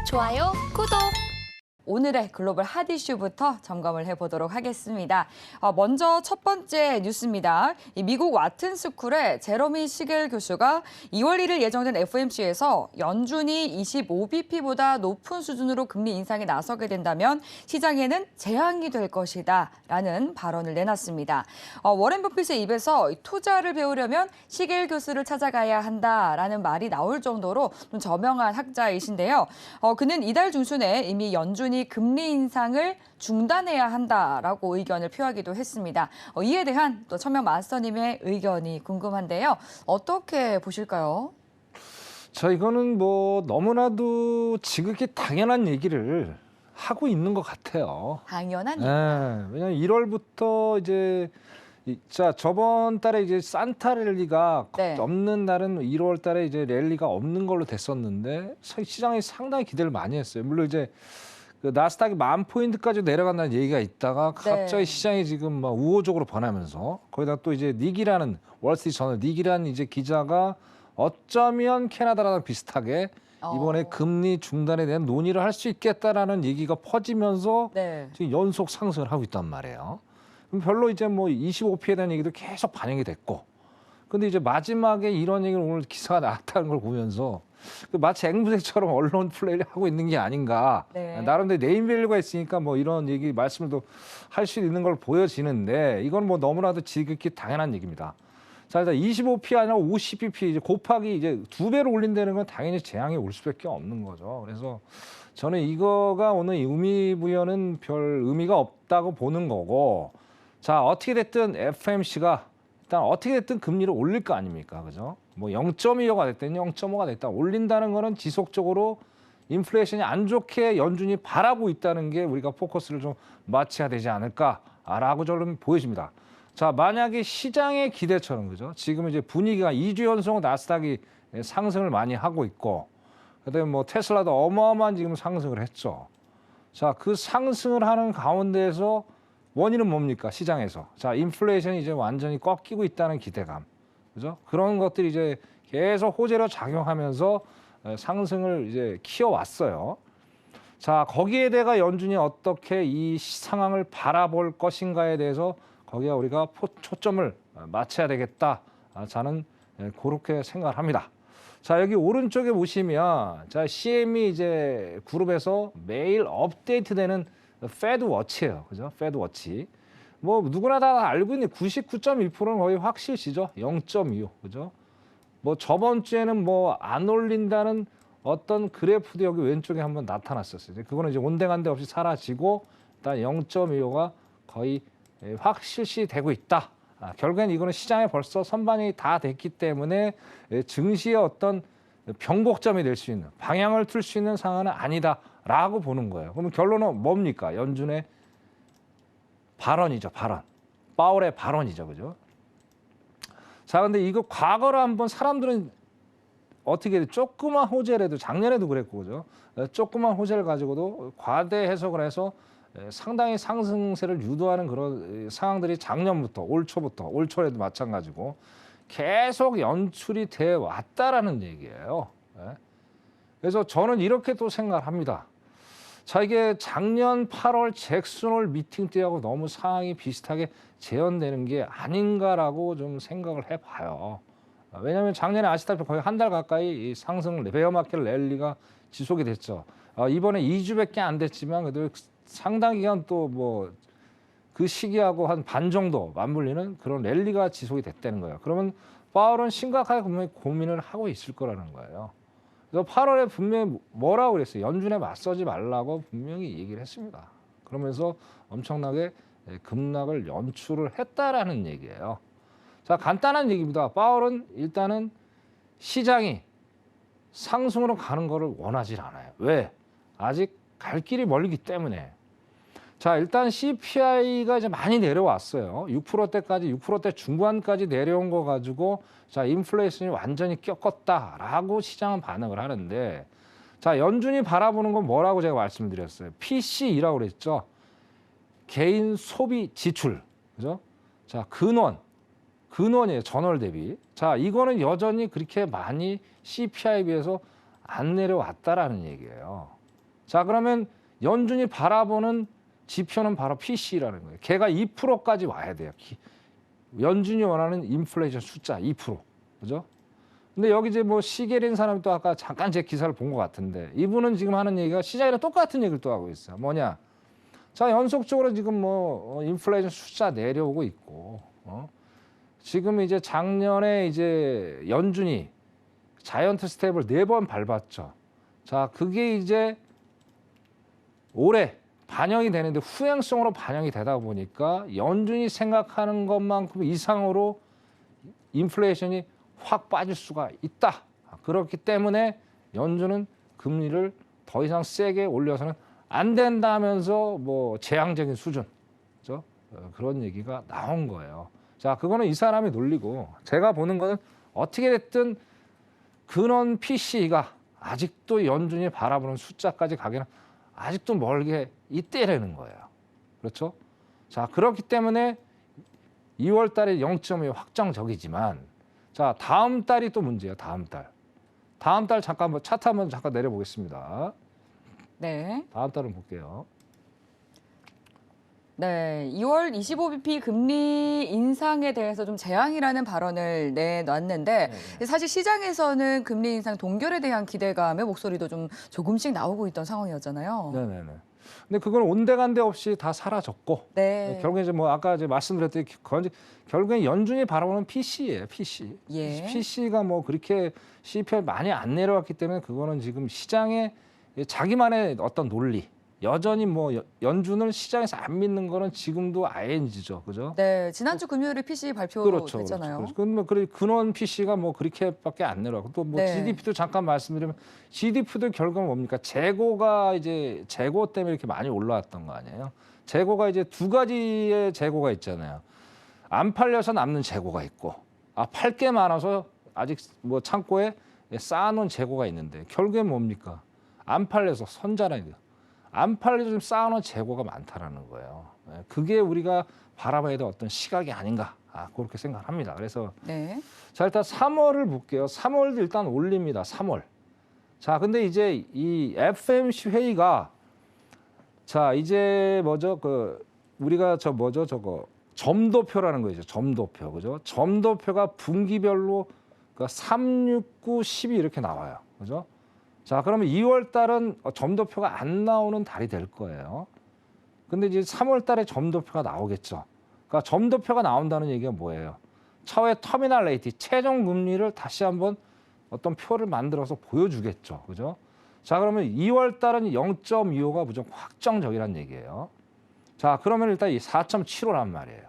좋아요, 구독. 오늘의 글로벌 핫 이슈부터 점검을 해보도록 하겠습니다. 먼저 첫 번째 뉴스입니다. 미국 와튼스쿨의 제러미 시겔 교수가 2월 1일 예정된 FOMC에서 연준이 25bp보다 높은 수준으로 금리 인상에 나서게 된다면 시장에는 재앙이 될 것이다 라는 발언을 내놨습니다. 워렌 버핏의 입에서 투자를 배우려면 시겔 교수를 찾아가야 한다라는 말이 나올 정도로 좀 저명한 학자이신데요. 그는 이달 중순에 이미 연준이 금리 인상을 중단해야 한다라고 의견을 표하기도 했습니다. 이에 대한 또 천명 마스터님의 의견이 궁금한데요. 어떻게 보실까요? 자, 이거는 뭐 너무나도 지극히 당연한 얘기를 하고 있는 것 같아요. 당연한 왜냐하면 1월부터 이제 자 저번 달에 이제 산타 랠리가 네. 없는 날은 1월 달에 이제 랠리가 없는 걸로 됐었는데 시장이 상당히 기대를 많이 했어요. 물론 이제 그 나스닥이 10,000포인트까지 내려간다는 얘기가 있다가 갑자기 시장이 지금 막 우호적으로 변하면서 거기다 또 이제 닉이라는 월스트리트저널 닉이라는 이제 기자가 어쩌면 캐나다랑 비슷하게 이번에 금리 중단에 대한 논의를 할 수 있겠다라는 얘기가 퍼지면서 지금 연속 상승을 하고 있단 말이에요. 그럼 별로 이제 뭐 25p에 대한 얘기도 계속 반영이 됐고, 근데 이제 마지막에 이런 얘기를 오늘 기사가 나왔다는 걸 보면서 마치 앵무새처럼 언론 플레이를 하고 있는 게 아닌가. 나름대로 네임밸류가 있으니까 뭐 이런 얘기 말씀을 또 할 수 있는 걸 보여지는데 이건 뭐 너무나도 지극히 당연한 얘기입니다. 자, 일단 25p 아니라 50bp 이제 곱하기 이제 2배로 올린다는 건 당연히 재앙이 올 수밖에 없는 거죠. 그래서 저는 이거가 오늘 의미 부여는 별 의미가 없다고 보는 거고, 자, 어떻게 됐든 FOMC가 일단 어떻게 됐든 금리를 올릴 거 아닙니까? 그죠? 뭐 0.25가 됐든 0.5가 됐든 올린다는 거는 지속적으로 인플레이션이 안 좋게 연준이 바라고 있다는 게 우리가 포커스를 좀 맞춰야 되지 않을까라고 저는 보여집니다. 자, 만약에 시장의 기대처럼 그죠? 지금 이제 분위기가 2주 연속 나스닥이 상승을 많이 하고 있고, 그다음에 뭐 테슬라도 어마어마한 지금 상승을 했죠. 자, 그 상승을 하는 가운데에서 원인은 뭡니까? 시장에서. 자, 인플레이션이 이제 완전히 꺾이고 있다는 기대감. 그죠? 그런 것들이 이제 계속 호재로 작용하면서 상승을 이제 키워왔어요. 자, 거기에 대가 연준이 어떻게 이 상황을 바라볼 것인가에 대해서 거기에 우리가 초점을 맞춰야 되겠다. 저는 그렇게 생각을 합니다. 자, 여기 오른쪽에 보시면 자, CME 이제 그룹에서 매일 업데이트되는 페드 워치예요. 그죠? 페드 워치. 뭐 누구나 다 알고 있는 99.2%는 거의 확실시죠. 0.25. 그죠? 뭐 저번 주에는 뭐 안 올린다는 어떤 그래프도 여기 왼쪽에 한번 나타났었어요. 그거는 이제 온데간데 없이 사라지고 일단 0.25가 거의 확실시 되고 있다. 결국엔 이거는 시장에 벌써 선반영이 다 됐기 때문에 증시의 어떤 변곡점이 될 수 있는, 방향을 틀 수 있는 상황은 아니다라고 보는 거예요. 그러면 결론은 뭡니까? 연준의 발언이죠, 발언. 파월의 발언이죠, 그죠? 자, 근데 이거 과거로 한번 사람들은 어떻게 조그만 호재라도 작년에도 그랬고, 그죠? 조그만 호재를 가지고도 과대 해석을 해서 상당히 상승세를 유도하는 그런 상황들이 작년부터 올 초에도 마찬가지고 계속 연출이 돼 왔다라는 얘기예요. 그래서 저는 이렇게 또 생각을 합니다. 자, 이게 작년 8월 잭슨홀 미팅 때하고 너무 상황이 비슷하게 재현되는 게 아닌가라고 좀 생각을 해봐요. 왜냐하면 작년에 아시다시피 거의 한 달 가까이 이 상승 베어마켓 랠리가 지속이 됐죠. 이번에 2주밖에 안 됐지만 그래도 상당 기간 또 뭐 그 시기하고 한 반 정도 맞물리는 그런 랠리가 지속이 됐다는 거예요. 그러면 파월은 심각하게 분명히 고민을 하고 있을 거라는 거예요. 그래서 8월에 분명히 뭐라고 그랬어요? 연준에 맞서지 말라고 분명히 얘기를 했습니다. 그러면서 엄청나게 급락을 연출을 했다라는 얘기예요. 자, 간단한 얘기입니다. 파월은 일단은 시장이 상승으로 가는 거를 원하지 않아요. 왜? 아직 갈 길이 멀기 때문에. 자, 일단 CPI가 이제 많이 내려왔어요. 6%대까지, 6%대 중반까지 내려온 거 가지고 자, 인플레이션이 완전히 꺾었다라고 시장은 반응을 하는데, 자, 연준이 바라보는 건 뭐라고 제가 말씀드렸어요. PCE라고 그랬죠. 개인 소비 지출. 그죠? 자, 근원이에요. 전월 대비. 자, 이거는 여전히 그렇게 많이 CPI에 비해서 안 내려왔다라는 얘기예요. 자, 그러면 연준이 바라보는 지표는 바로 PC라는 거예요. 걔가 2%까지 와야 돼요. 연준이 원하는 인플레이션 숫자 2%. 그죠? 근데 여기 이제 뭐 시겔인 사람이 또 아까 잠깐 제 기사를 본 것 같은데 이분은 지금 하는 얘기가 시장이랑 똑같은 얘기를 또 하고 있어요. 뭐냐? 자, 연속적으로 지금 뭐 인플레이션 숫자 내려오고 있고, 지금 이제 작년에 이제 연준이 자이언트 스텝을 4번 밟았죠. 자, 그게 이제 올해 반영이 되는데 후행성으로 반영이 되다 보니까 연준이 생각하는 것만큼 이상으로 인플레이션이 확 빠질 수가 있다. 그렇기 때문에 연준은 금리를 더 이상 세게 올려서는 안 된다면서 뭐 재앙적인 수준, 그렇죠? 그런 얘기가 나온 거예요. 자, 그거는 이 사람이 놀리고 제가 보는 거는 어떻게 됐든 근원 PC가 아직도 연준이 바라보는 숫자까지 가기는 아직도 멀게 있대라는 거예요. 그렇죠? 자, 그렇기 때문에 2월 달에 0.2 확정적이지만 자, 다음 달이 또 문제예요. 다음 달. 다음 달 잠깐 차트 한번 잠깐 내려보겠습니다. 네. 다음 달은 볼게요. 네, 2월 25bp 금리 인상에 대해서 좀 재앙이라는 발언을 내놨는데 사실 시장에서는 금리 인상 동결에 대한 기대감의 목소리도 좀 조금씩 나오고 있던 상황이었잖아요. 네네네. 근데 그건 온데간데 없이 다 사라졌고 네. 결국에 이제 뭐 아까 이제 말씀드렸듯이 결국에 연준이 바라보는 PC예요. PC. 예. PC가 뭐 그렇게 CPI 많이 안 내려왔기 때문에 그거는 지금 시장의 자기만의 어떤 논리. 여전히 뭐 연준을 시장에서 안 믿는 거는 지금도 ING죠, 그죠? 네, 지난주 금요일에 PC 발표됐잖아요. 그렇죠. 뭐 근원 PC가 뭐 그렇게밖에 안 내려가고 또 뭐 네. GDP도 잠깐 말씀드리면 GDP도 결국은 뭡니까? 재고가 이제 재고 때문에 이렇게 많이 올라왔던 거 아니에요? 재고가 이제 두 가지의 재고가 있잖아요. 안 팔려서 남는 재고가 있고, 팔 게 많아서 아직 뭐 창고에 쌓아놓은 재고가 있는데 결국엔 뭡니까? 안 팔려서 선자라는 거. 안 팔려서 좀 쌓아놓은 재고가 많다라는 거예요. 그게 우리가 바라봐야 될 어떤 시각이 아닌가 그렇게 생각합니다. 그래서 네. 자, 일단 3월을 볼게요. 3월도 일단 올립니다. 3월. 자, 근데 이제 이 FMC 회의가 자, 이제 뭐죠? 우리가 저거 점도표라는 거죠. 점도표. 그죠? 점도표가 분기별로 3, 6, 9, 12 이렇게 나와요. 그죠? 자, 그러면 2월 달은 점도표가 안 나오는 달이 될 거예요. 근데 이제 3월 달에 점도표가 나오겠죠. 그러니까 점도표가 나온다는 얘기가 뭐예요? 차후에 터미널 레이트, 최종 금리를 다시 한번 어떤 표를 만들어서 보여주겠죠. 그죠? 자, 그러면 2월 달은 0.25가 무조건 확정적이라는 얘기예요. 자, 그러면 일단 이 4.75란 말이에요.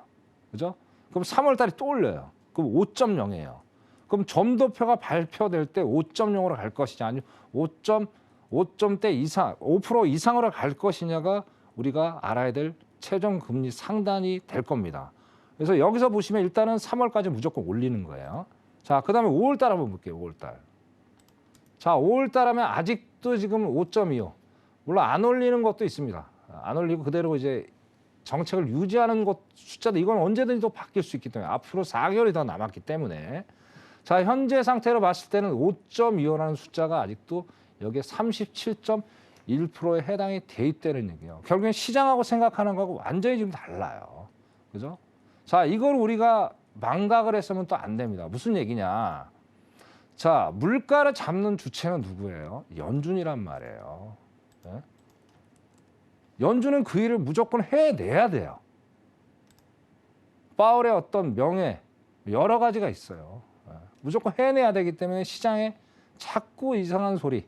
그죠? 그럼 3월 달에 또 올려요. 그럼 5.0이에요. 그럼 점도표가 발표될 때 5.0으로 갈 것이냐 아니면 5.5점대 이상, 5% 이상으로 갈 것이냐가 우리가 알아야 될 최종 금리 상단이 될 겁니다. 그래서 여기서 보시면 일단은 3월까지 무조건 올리는 거예요. 자, 그다음에 5월 달 한번 볼게요. 5월 달. 자, 5월 달 하면 아직도 지금 5.25. 물론 안 올리는 것도 있습니다. 안 올리고 그대로 이제 정책을 유지하는 것 숫자도 이건 언제든지 또 바뀔 수 있기 때문에 앞으로 4개월이 더 남았기 때문에 자, 현재 상태로 봤을 때는 5.25라는 숫자가 아직도 여기에 37.1%에 해당이 돼 있다는 얘기예요. 결국엔 시장하고 생각하는 거하고 완전히 지금 달라요. 그죠? 자, 이걸 우리가 망각을 했으면 또 안 됩니다. 무슨 얘기냐? 자, 물가를 잡는 주체는 누구예요? 연준이란 말이에요. 네? 연준은 그 일을 무조건 해내야 돼요. 파월의 어떤 명예, 여러 가지가 있어요. 무조건 해내야 되기 때문에 시장에 자꾸 이상한 소리,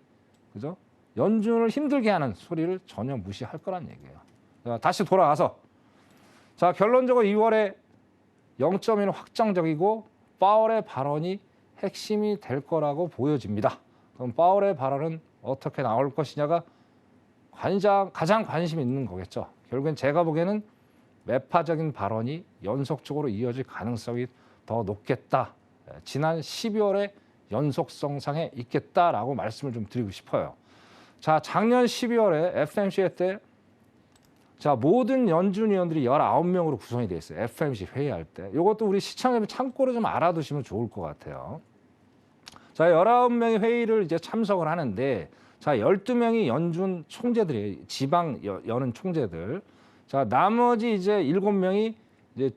그죠? 연준을 힘들게 하는 소리를 전혀 무시할 거란 얘기예요. 자, 다시 돌아가서 자, 결론적으로 2월에 0.1은 확정적이고 파월의 발언이 핵심이 될 거라고 보여집니다. 그럼 파월의 발언은 어떻게 나올 것이냐가 가장 관심 있는 거겠죠. 결국엔 제가 보기에는 매파적인 발언이 연속적으로 이어질 가능성이 더 높겠다. 지난 12월에 연속성상에 있겠다라고 말씀을 좀 드리고 싶어요. 자, 작년 12월에 FMC 때 자, 모든 연준 위원들이 19명으로 구성이 돼 있어요. FMC 회의할 때. 이것도 우리 시청자분 참고로 좀 알아두시면 좋을 것 같아요. 자, 19명의 회의를 이제 참석을 하는데 자, 12명이 연준 총재들이에요. 지방 여는 총재들. 자, 나머지 이제 7명이 이제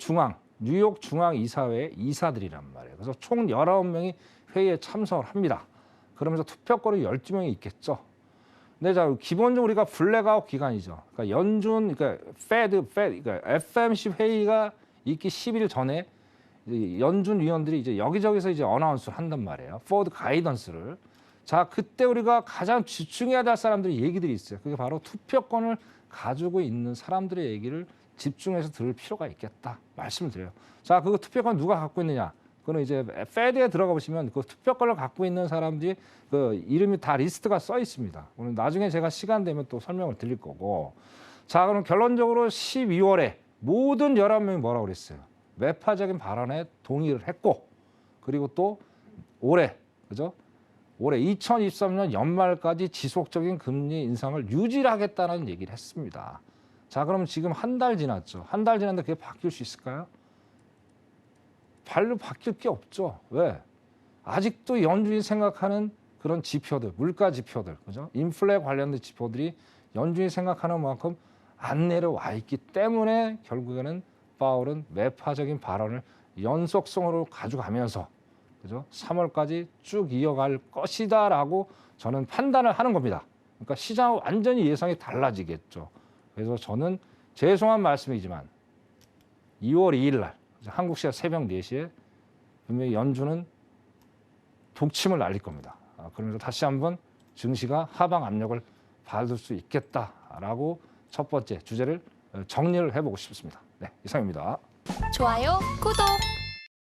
뉴욕 중앙 이사회 이사들이란 말이에요. 그래서 총 19명이 회의에 참석을 합니다. 그러면서 투표권이 12명이 있겠죠. 근데 자, 기본적으로 우리가 블랙아웃 기간이죠. 그러니까 그러니까 그러니까 FMC 회의가 있기 10일 전에 이제 연준 위원들이 이제 여기저기서 이제 어나운스를 한단 말이에요. 포워드 가이던스를. 자, 그때 우리가 가장 집중해야 될 사람들의 얘기들이 있어요. 그게 바로 투표권을 가지고 있는 사람들의 얘기를 집중해서 들을 필요가 있겠다 말씀을 드려요. 자, 그 투표권 누가 갖고 있느냐? 그거는 이제 페드에 들어가 보시면 그 투표권을 갖고 있는 사람들이 그 이름이 다 리스트가 써 있습니다. 오늘 나중에 제가 시간 되면 또 설명을 드릴 거고. 자, 그럼 결론적으로 12월에 모든 11명이 뭐라고 그랬어요? 매파적인 발언에 동의를 했고, 그리고 또 올해, 그죠? 올해 2023년 연말까지 지속적인 금리 인상을 유지하겠다는 얘기를 했습니다. 자, 그럼 지금 한 달 지났죠. 한 달 지났는데 그게 바뀔 수 있을까요? 별로 바뀔 게 없죠. 왜? 아직도 연준이 생각하는 그런 지표들, 물가 지표들, 그죠? 인플레 관련된 지표들이 연준이 생각하는 만큼 안 내려와 있기 때문에 결국에는 파월은 매파적인 발언을 연속성으로 가져가면서, 그죠? 3월까지 쭉 이어갈 것이다라고 저는 판단을 하는 겁니다. 그러니까 시장은 완전히 예상이 달라지겠죠. 그래서 저는 죄송한 말씀이지만 2월 2일 날 한국 시간 새벽 4시에 분명히 연준은 독침을 날릴 겁니다. 그러면서 다시 한번 증시가 하방 압력을 받을 수 있겠다라고 첫 번째 주제를 정리를 해보고 싶습니다. 네, 이상입니다. 좋아요, 구독.